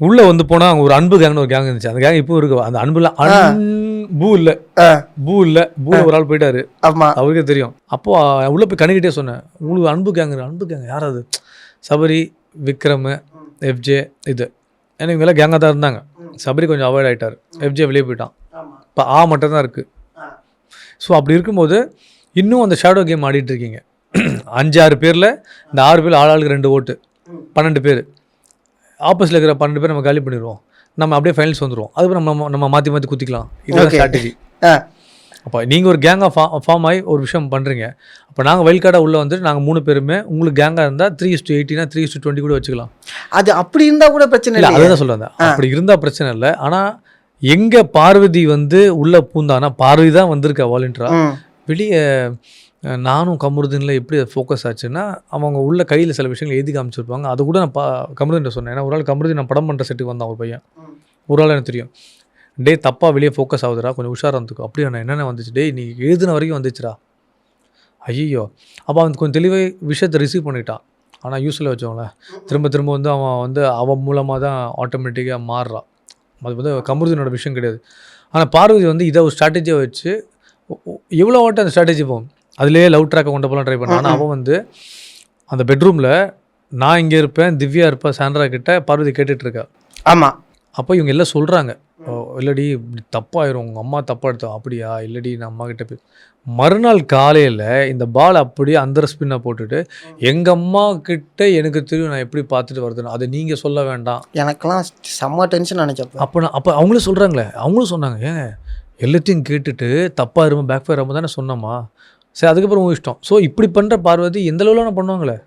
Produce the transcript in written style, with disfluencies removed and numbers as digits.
உள்ள வந்து போனா அங்க ஒரு அன்பு கேங்னு ஒரு கேங் இருந்துச்சு. அந்த கேங் இப்போ இருக்கு. அந்த அன்புல பூ இல்ல பூல ஒரு ஆள் போயிட்டாரு. ஆமா அவருக்கே தெரியும். அப்போ உள்ள போய் கணிக்கிட்டே சொன்னேன், உங்களுக்கு அன்பு கேங் யார் அது? சபரி, விக்ரம், எஃப்ஜே இது. ஏன்னா இவங்க எல்லாம் கேங்காக தான் இருந்தாங்க. சபரி கொஞ்சம் அவாய்ட் ஆகிட்டார். எஃப்ஜே வெளியே போயிட்டான். இப்போ மட்டும் தான் இருக்குது. ஸோ அப்படி இருக்கும்போது இன்னும் அந்த ஷேடோ கேம் ஆடிட்டு இருக்கீங்க. 5-6 பேரில் இந்த 6 பேர் ஆளுக்கு 2 ஓட்டு, 12 பேர். ஆப்போசிட்டில் இருக்கிற 12 பேர் நம்ம காலி பண்ணிடுவோம். நம்ம அப்படியே ஃபைனல்ஸ் வந்துடுவோம். அதுக்கப்புறம் நம்ம மாற்றி மாற்றி குத்திக்கலாம். இதுதான் ஸ்ட்ராட்டஜி. அப்போ நீங்கள் ஒரு கேங்காக ஃபார்ம் ஆகி ஒரு விஷயம் பண்ணுறீங்க. அப்போ நாங்கள் வைல்ட் கார்டாக உள்ளே வந்துட்டு நாங்கள் 3 பேருமே உங்களுக்கு கேங்காக இருந்தால் 3:80 3:20 கூட வச்சுக்கலாம். அது அப்படி இருந்தால் கூட பிரச்சனை இல்லை. அதுதான் சொல்ல வந்தேன். அப்படி இருந்தால் பிரச்சனை இல்லை. ஆனால் எங்கே பார்வதி வந்து உள்ளே பூந்தானா, பார்வதி தான் வந்திருக்கா வாலண்டியரா. வெளியே நானும் கமருதீனில் எப்படி ஃபோக்கஸ் ஆச்சுன்னா, அவங்க உள்ள கையில் சில விஷயங்கள் எழுதி காமிச்சிருப்பாங்க. அது கூட நான் கமருதீன் சொன்னேன். ஏன்னா ஒரு ஆள் கமருதீன் நான் படம் பண்ணுற செட்டுக்கு வந்தான் ஒரு பையன். ஒரு ஆள் எனக்கு தெரியும். டே தப்பாக வெளியே ஃபோக்கஸ் ஆகுதுடா, கொஞ்சம் உஷாராக இருந்துக்கும். அப்படியே நான் என்னென்ன வந்துச்சு, டே நீ எழுதின வரைக்கும் வந்துச்சுடா. ஐயோ அப்போ அவன் கொஞ்சம் தெளிவாக விஷயத்தை ரிசீவ் பண்ணிட்டான். ஆனால் யூஸில் வச்சவங்கள திரும்ப திரும்ப வந்து அவன் மூலமாக தான் ஆட்டோமேட்டிக்காக மாறுறான். அது வந்து கமருதீனோட விஷயம் கிடையாது. ஆனால் பார்வதி வந்து இதை ஒரு ஸ்ட்ராட்டஜியாக வச்சு எவ்வளோ வாட்டம் அந்த ஸ்ட்ராட்டஜி போகும். அதுலேயே லவ் ட்ராக்கை கொண்டு போகலாம் ட்ரை பண்ணான். ஆனால் அவன் வந்து அந்த பெட்ரூமில் நான் இங்கே இருப்பேன், திவ்யா இருப்பேன், சாண்ட்ரா கிட்ட பார்வதி கேட்டுட்ருக்கா. ஆமாம். அப்போ இவங்க எல்லாம் சொல்கிறாங்க, இல்லடி இப்படி தப்பாயிரும், உங்கள் அம்மா தப்பாக எடுத்தோம். அப்படியா? இல்லடி நான் அம்மா கிட்ட மறுநாள் காலையில் இந்த பால் அப்படியே அந்த ஸ்பின்னை போட்டுட்டு எங்கள் அம்மா கிட்ட எனக்கு தெரியும் நான் எப்படி பார்த்துட்டு வருதுன்னு, அதை நீங்கள் சொல்ல வேண்டாம். எனக்கெல்லாம் செம்ம டென்ஷன் நினச்சப்போ. அப்போ அவங்களும் சொல்கிறாங்களே, அவங்களும் சொன்னாங்க, ஏங்க எல்லாத்தையும் கேட்டுட்டு தப்பாக இருமா பேக் ஃபயர் ஆகும் தானே சொன்னோமா, சரி அதுக்கப்புறம் உங்கள் இஷ்டம். ஸோ இப்படி பண்ணுற பார்வதி எந்த அளவில் பண்ணுவாங்களே.